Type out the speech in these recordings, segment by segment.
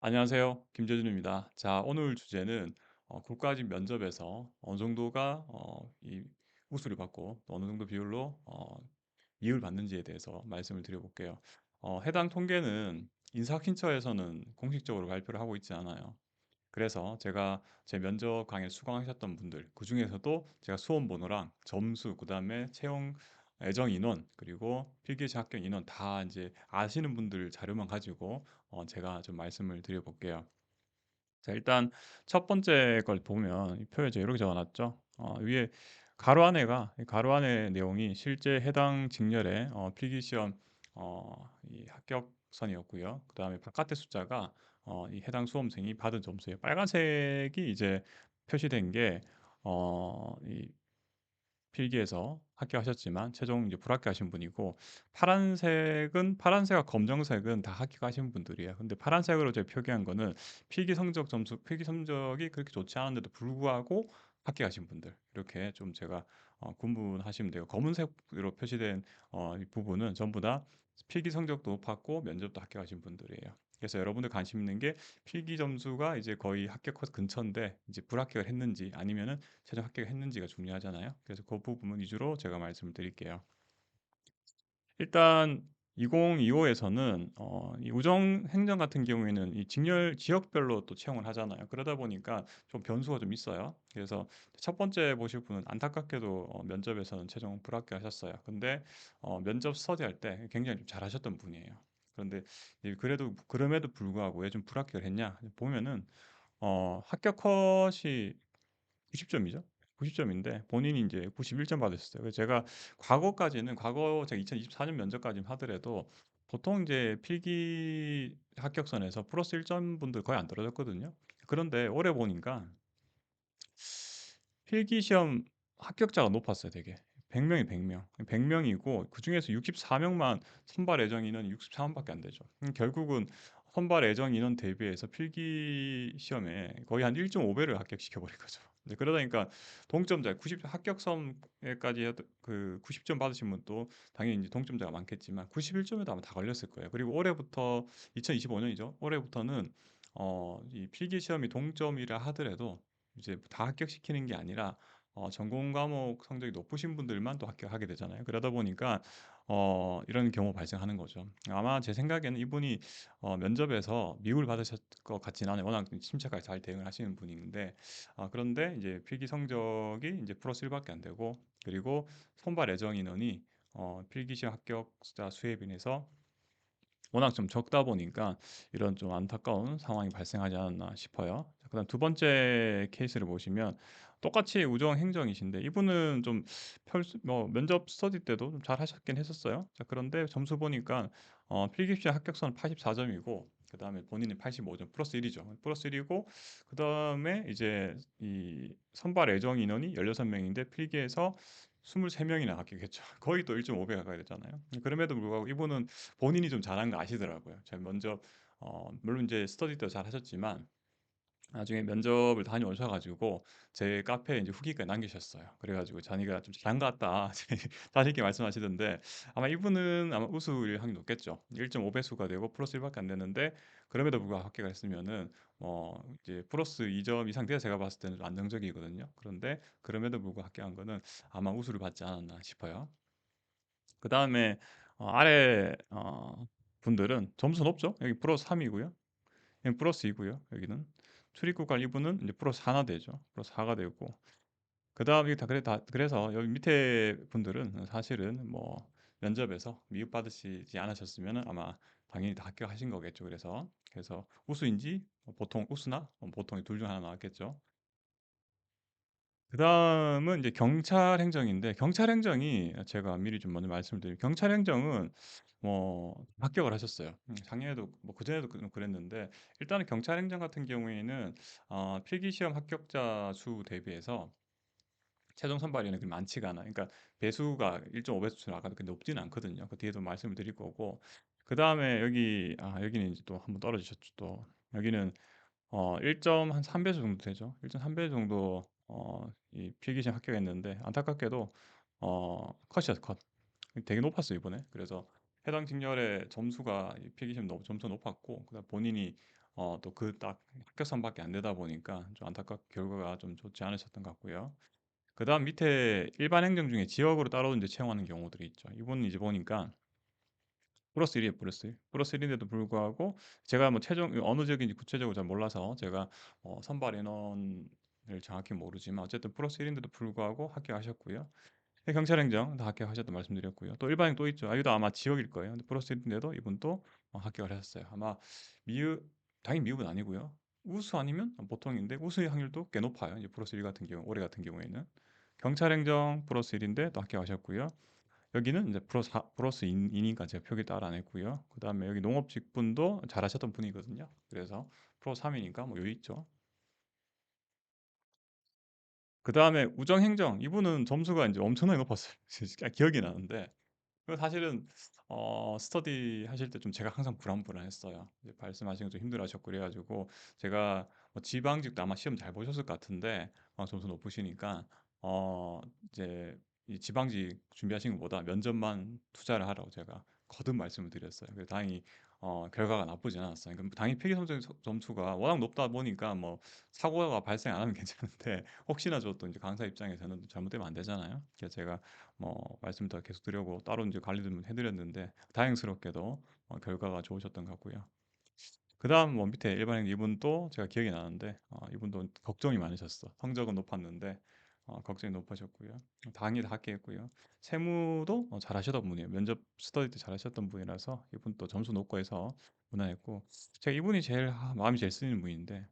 안녕하세요. 김재준입니다. 자, 오늘 주제는 국가직 면접에서 어느 정도가 이 우수를 받고 또 어느 정도 비율로 이율 받는지에 대해서 말씀을 드려볼게요. 해당 통계는 인사혁신처에서는 공식적으로 발표를 하고 있지 않아요. 그래서 제가 제 면접 강의 수강하셨던 분들, 그 중에서도 제가 수험 번호랑 점수, 그다음에 채용 예정 인원, 그리고 필기시 합격 인원 다 이제 아시는 분들 자료만 가지고 제가 좀 말씀을 드려볼게요. 자, 일단 첫 번째 걸 보면 이 표에 제가 이렇게 적어놨죠. 위에 이 가로 안에 내용이 실제 해당 직렬의 필기시험 이 합격선이었고요. 그 다음에 바깥의 숫자가 이 해당 수험생이 받은 점수예요. 빨간색이 이제 표시된 게 이 필기에서 합격하셨지만 최종 이제 불합격하신 분이고, 파란색과 검정색은 다 합격하신 분들이에요. 근데 파란색으로 제가 표기한 거는 필기 성적이 그렇게 좋지 않은데도 불구하고 합격하신 분들, 이렇게 좀 제가 구분하시면 돼요. 검은색으로 표시된 이 부분은 전부 다 필기 성적도 높았고 면접도 합격하신 분들이에요. 그래서 여러분들 관심 있는 게 필기 점수가 이제 거의 합격 근처인데 이제 불합격을 했는지 아니면은 최종 합격했는지가 중요하잖아요. 그래서 그 부분 위주로 제가 말씀을 드릴게요. 일단 2025에서는 이 우정 행정 같은 경우에는 이 직렬 지역별로 또 채용을 하잖아요. 그러다 보니까 좀 변수가 좀 있어요. 그래서 첫 번째 보실 분은 안타깝게도 면접에서는 최종 불합격하셨어요. 근데 면접 스터디할 때 굉장히 좀 잘하셨던 분이에요. 그런데 그래도 그럼에도 불구하고 왜 좀 불합격을 했냐 보면은 합격 컷이 90점이죠. 90점인데 본인이 이제 91점 받으셨어요. 그래서 제가 과거 제가 2024년 면접까지 하더라도 보통 이제 필기 합격선에서 플러스 1점 분들 거의 안 떨어졌거든요. 그런데 올해 보니까 필기 시험 합격자가 높았어요, 되게. 100명이 100명. 100명이고 그중에서 64명만 선발 예정 인원이 64명밖에 안 되죠. 결국은 선발 예정 인원 대비해서 필기 시험에 거의 한 1.5배를 합격시켜 버린 거죠. 이제 그러다 보니까 동점자 90 합격선에까지 그 90점 받으신 분도 당연히 이제 동점자가 많겠지만 91점에도 아마 다 걸렸을 거예요. 그리고 올해부터 2025년이죠. 올해부터는 이 필기 시험이 동점이라 하더라도 이제 다 합격시키는 게 아니라 전공 과목 성적이 높으신 분들만 또 합격하게 되잖아요. 그러다 보니까 이런 경우 발생하는 거죠. 아마 제 생각에는 이분이 면접에서 미움을 받으실 것 같지는 않아요. 워낙 침착하게 잘 대응을 하시는 분인데, 그런데 이제 필기 성적이 이제 플러스 1밖에 안 되고, 그리고 선발 예정 인원이 필기 시험 합격자 수에 비해서 워낙 좀 적다 보니까 이런 좀 안타까운 상황이 발생하지 않았나 싶어요. 자, 그다음 두 번째 케이스를 보시면 똑같이 우정 행정이신데 이분은 좀 면접 스터디 때도 좀 잘 하셨긴 했었어요. 자, 그런데 점수 보니까 필기시 합격선 84점이고 그다음에 본인이 85점 플러스 1이죠. 플러스 1이고 그다음에 이제 이 선발 예정 인원이 16명인데 필기에서 23명이나 합격했죠. 거의 또 1.5배 가까이 됐잖아요. 그럼에도 불구하고 이분은 본인이 좀 잘한 거 아시더라고요. 제가 먼저 물론 이제 스터디 때도 잘 하셨지만 나중에 면접을 다녀오셔가지고 제 카페에 이제 후기까지 남기셨어요. 그래가지고 자기가 좀 잘한 것 같다 자신 있게 말씀하시던데 아마 이분은 아마 우수일 확률이 높겠죠. 1.5배수가 되고 플러스 1밖에 안 되는데 그럼에도 불구하고 합격을 했으면은 이제 플러스 2점 이상 돼야 제가 봤을 때는 좀 안정적이거든요. 그런데 그럼에도 불구하고 합격한 거는 아마 우수를 받지 않았나 싶어요. 그 다음에 아래 분들은 점수 높죠? 여기 플러스 3이고요. 여기 플러스 2고요. 여기는 출입국관 2부는 이제 플러스 하나 되죠. 플러스 4가 되고 그다음 이게 그래서 여기 밑에 분들은 사실은 뭐 면접에서 미흡받으시지 않으셨으면 아마 당연히 다 합격하신 거겠죠. 그래서 우수인지 보통 우수나 보통이 둘 중 하나 나왔겠죠. 그다음은 이제 경찰 행정인데 경찰 행정이 제가 미리 좀 먼저 말씀을 드리면 경찰 행정은 합격을 하셨어요. 작년에도 뭐 그전에도 그랬는데 일단은 경찰 행정 같은 경우에는 필기 시험 합격자 수 대비해서 최종 선발위원회 그 많지가 않아. 그러니까 배수가 1.5배수로 아까 근데 높지는 않거든요. 그 뒤에도 말씀을 드릴 거고. 그다음에 여기는 이제 또 한번 떨어지셨죠. 또 여기는 1점 한 3배수 정도 되죠. 1.3배 정도 이 필기시험 합격했는데 안타깝게도 컷이었어 컷. 되게 높았어요 이번에. 그래서 해당 직렬의 점수가 이 필기시험 점수가 높았고 그다음 본인이 또 그 딱 합격선밖에 안 되다 보니까 좀 안타깝게 결과가 좀 좋지 않으셨던 것 같고요. 그다음 밑에 일반 행정 중에 지역으로 따로 이제 채용하는 경우들이 있죠. 이분은 이제 보니까 플러스 1이에요, 플러스 1. 플러스 1인데도 불구하고 제가 뭐 최종 어느 지역인지 구체적으로 잘 몰라서 제가 선발 인원을 정확히 모르지만 어쨌든 플러스 1인데도 불구하고 합격하셨고요. 네, 경찰행정 다 합격하셨다 말씀드렸고요. 또 일반행 또 있죠. 이것도 아마 지역일 거예요. 근데 플러스 1인데도 이분 또 합격을 하셨어요. 아마 미흡 당연히 미흡은 아니고요. 우수 아니면 보통인데 우수의 확률도 꽤 높아요. 이제 플러스 1 같은 경우 올해 같은 경우에는 경찰행정 플러스 1인데 또 합격하셨고요. 여기는 이제 플러스 인이니까 제가 표기 따라 안 했고요. 그다음에 여기 농업직분도 잘하셨던 분이거든요. 그래서 플러스 3이니까 뭐 여유 있죠. 그다음에 우정행정 이분은 점수가 이제 엄청나게 높았어요. 기억이 나는데 사실은 스터디 하실 때 좀 제가 항상 불안불안했어요. 이제 말씀하시는 거 좀 힘들어하셨고 그래가지고 제가 지방직도 아마 시험 잘 보셨을 것 같은데 점수 높으시니까 어 이제 이 지방직 준비하신 것보다 면접만 투자를 하라고 제가 거듭 말씀을 드렸어요. 그래서 다행히 결과가 나쁘지 않았어요. 그러니까 당연히 필기 성적 점수가 워낙 높다 보니까 뭐 사고가 발생 안 하면 괜찮은데 혹시나 저 또 이제 강사 입장에서는 잘못되면 안 되잖아요. 그래서 제가 말씀 더 계속 드리고 따로 이제 관리도 해드렸는데 다행스럽게도 결과가 좋으셨던 것 같고요. 그다음 밑에 일반인 이분도 제가 기억이 나는데 이분도 걱정이 많으셨어. 성적은 높았는데 걱정이 높으셨고요. 당연히 다 합격했고요. 세무도 잘하셨던 분이에요. 면접 스터디 때 잘하셨던 분이라서 이분도 점수 높고 해서 무난했고 제가 이분이 제일 마음이 제일 쓰이는 분인데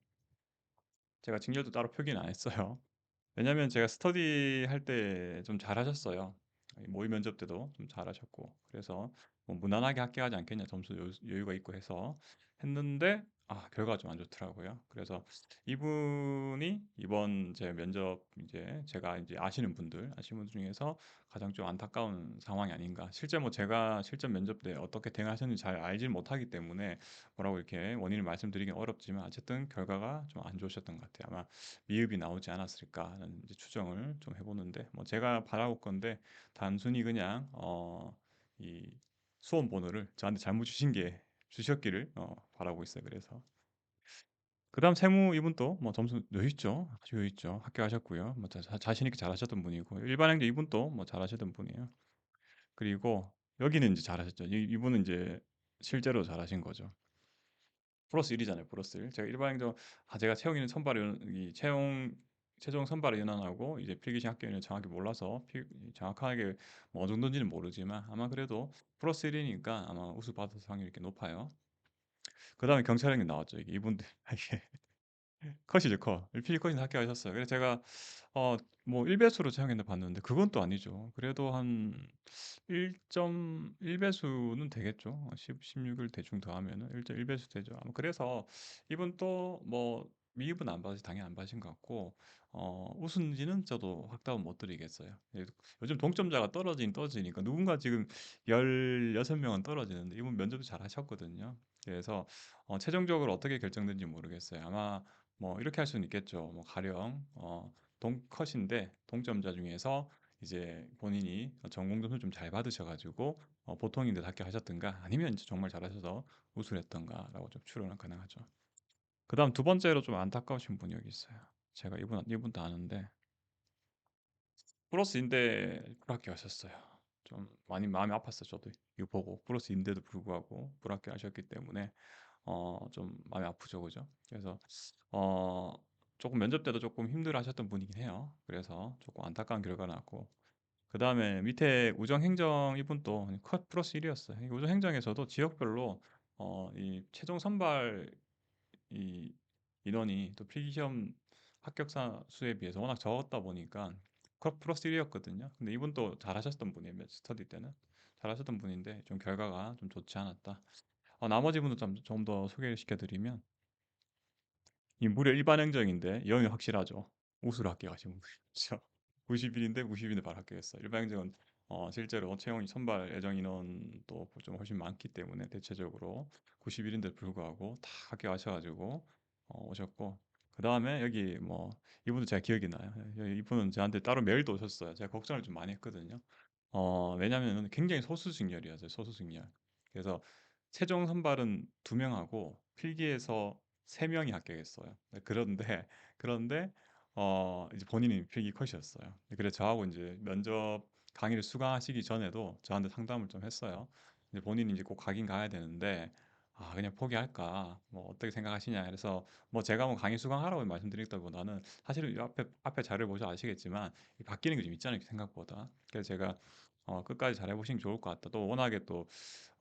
제가 징계도 따로 표기는 안 했어요. 왜냐면 제가 스터디 할 때 좀 잘하셨어요. 모의 면접 때도 좀 잘하셨고 그래서 뭐 무난하게 합격하지 않겠냐 점수 여유가 있고 해서 했는데 결과가 좀 안 좋더라고요. 그래서 이분이 이번 제 면접 이제 제가 이제 아시는 분들 중에서 가장 좀 안타까운 상황이 아닌가. 실제 뭐 제가 실전 면접 때 어떻게 대응하셨는지 잘 알지 못하기 때문에 뭐라고 이렇게 원인을 말씀드리긴 어렵지만 어쨌든 결과가 좀 안 좋으셨던 것 같아요. 아마 미흡이 나오지 않았을까 하는 이제 추정을 좀 해보는데 뭐 제가 바라볼 건데 단순히 그냥 이 수험 번호를 저한테 잘못 주신 게 주셨기를 바라고 있어요. 그래서 그다음 세무 이분 또 뭐 점수 여유 있죠. 아주 여유 있죠. 합격하셨고요. 뭐 자신 있게 잘하셨던 분이고 일반 행정 이분 또 뭐 잘하셨던 분이에요. 그리고 여기는 이제 잘하셨죠. 이분은 이제 실제로 잘하신 거죠. 플러스 1이잖아요. 플러스 1. 제가 일반 행정 제가 채용인은 이 최종 선발을 연한하고 이제 필기시 합격률을 정확히 몰라서 정확하게 뭐 어느 정도인지는 모르지만 아마 그래도 플러스 1이니까 아마 우수 받을 확률이 이렇게 높아요. 그다음에 경찰행위 나왔죠. 이게 이분들 이게 컷이죠, 컷. 필기 컷이 합격하셨어요. 그래서 제가 뭐 1배수로 채용했나 봤는데 그건 또 아니죠. 그래도 한 1.1배수는 되겠죠. 16을 대충 더하면은 1.1배수 되죠. 아마 그래서 이분 또 뭐 미입은 안 받으시 당연히 안 받으신 것 같고 우승지는 저도 확답은 못 드리겠어요. 요즘 동점자가 떨어지니까 누군가 지금 16명은 떨어지는데 이분 면접도 잘 하셨거든요. 그래서 최종적으로 어떻게 결정된지 모르겠어요. 아마 뭐 이렇게 할 수는 있겠죠. 뭐 가령 동컷인데 동점자 중에서 이제 본인이 전공 점수 좀 잘 받으셔가지고 보통인데 합격하셨든가 아니면 이제 정말 잘하셔서 우수했던가라고 좀 추론은 가능하죠. 그다음 두 번째로 좀 안타까우신 분이 여기 있어요. 제가 이분도 아는데 플러스인데 불합격하셨어요. 좀 많이 마음이 아팠어요. 저도 이거 보고 플러스인데도 불구하고 불합격하셨기 때문에 좀 마음이 아프죠, 그죠? 그래서 어 조금 면접 때도 조금 힘들어하셨던 분이긴 해요. 그래서 조금 안타까운 결과가 나왔고 그다음에 밑에 우정행정 이분도 컷 플러스 1이었어요. 우정행정에서도 지역별로 이 최종 선발 이 인원이 또 필기시험 합격자 수에 비해서 워낙 적었다 보니까 컷 플러스 1이었거든요. 근데 이분도 잘하셨던 분이에요. 스터디 때는 잘하셨던 분인데 좀 결과가 좀 좋지 않았다. 나머지 분도 좀 더 소개를 시켜드리면 이 무려 일반 행정인데 영이 확실하죠. 우수를 합격하신 분이죠. 90일인데 90일에 바로 합격했어요. 일반 행정은 실제로 채용 선발 예정 인원도 좀 훨씬 많기 때문에 대체적으로 90일인데 불구하고 다 합격하셔가지고 오셨고 그 다음에 여기 뭐 이분도 제가 기억이 나요. 이분은 저한테 따로 메일도 오셨어요. 제가 걱정을 좀 많이 했거든요. 왜냐면은 굉장히 소수직렬이었어요. 소수직렬. 그래서 최종 선발은 2명하고 필기에서 세 명이 합격했어요. 네, 그런데 이제 본인이 필기 컷이었어요. 그래서 저하고 이제 면접 강의를 수강하시기 전에도 저한테 상담을 좀 했어요. 이제 본인이 이제 꼭 가긴 가야 되는데 그냥 포기할까? 뭐 어떻게 생각하시냐? 그래서 뭐 제가 뭐 강의 수강하라고 말씀드리기보다는 사실은 이 앞에 자료를 보셔 아시겠지만 이 바뀌는 게 좀 있잖아요, 생각보다. 그래서 제가 끝까지 잘해보시는 게 좋을 것 같다. 또 워낙에 또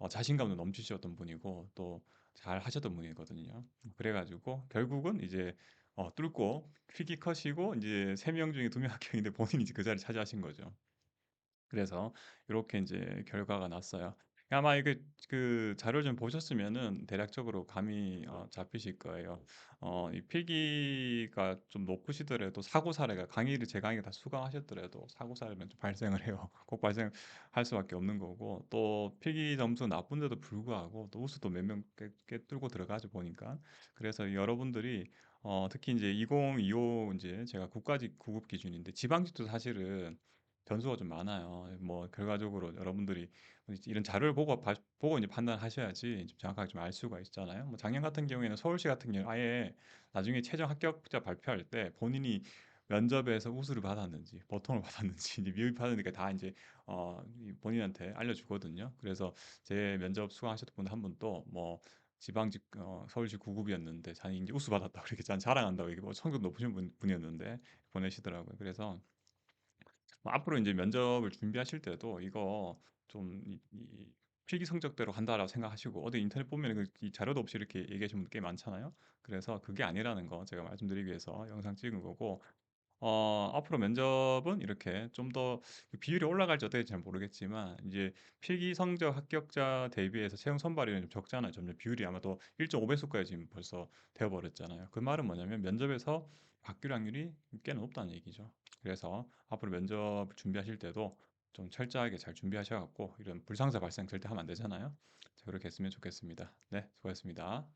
자신감도 넘치셨던 분이고 또 잘 하셨던 분이거든요. 그래가지고 결국은 이제 뚫고 퀴기 컷이고 이제 세 명 중에 두 명 합격인데 본인이 이제 그 자리 차지하신 거죠. 그래서 이렇게 이제 결과가 났어요. 아마 이게 그 자료를 좀 보셨으면은 대략적으로 감이 잡히실 거예요. 이 필기가 좀 높으시더라도 사고 사례가 강의를 제 강의를 다 수강하셨더라도 사고 사례는 좀 발생을 해요. 꼭 발생할 수밖에 없는 거고 또 필기 점수 나쁜데도 불구하고 또 우수도 몇 명 뚫고 들어가죠 보니까. 그래서 여러분들이 특히 이제 2025 이제 제가 국가직 구급 기준인데 지방직도 사실은 변수가 좀 많아요. 뭐 결과적으로 여러분들이 이런 자료를 보고 이제 판단하셔야지 좀 정확하게 좀 알 수가 있잖아요. 뭐 작년 같은 경우에는 서울시 같은 경우 아예 나중에 최종 합격자 발표할 때 본인이 면접에서 우수를 받았는지 보통을 받았는지 이제 미흡 받으니까 다 이제 이 본인한테 알려주거든요. 그래서 제 면접 수강하셨던 분 한 분도 뭐 지방직 서울시 구급이었는데 자기 이제 우수 받았다 그렇게 자랑한다고 이게 뭐 성적 높으신 분이었는데 보내시더라고요. 그래서 뭐 앞으로 이제 면접을 준비하실 때도 이거 좀 필기 성적대로 간다라고 생각하시고 어디 인터넷 보면 이 자료도 없이 이렇게 얘기하시는 분들 꽤 많잖아요. 그래서 그게 아니라는 거 제가 말씀드리기 위해서 영상 찍은 거고 앞으로 면접은 이렇게 좀 더 비율이 올라갈지 어떨지 잘 모르겠지만 이제 필기 성적 합격자 대비해서 채용 선발이 좀 적잖아요. 점점 비율이 아마도 1.5배수까지 지금 벌써 되어버렸잖아요. 그 말은 뭐냐면 면접에서 바뀔 확률이 꽤 높다는 얘기죠. 그래서 앞으로 면접 준비하실 때도 좀 철저하게 잘 준비하셔갖고 이런 불상사 발생 절대 하면 안 되잖아요. 자, 그렇게 했으면 좋겠습니다. 네, 수고하셨습니다.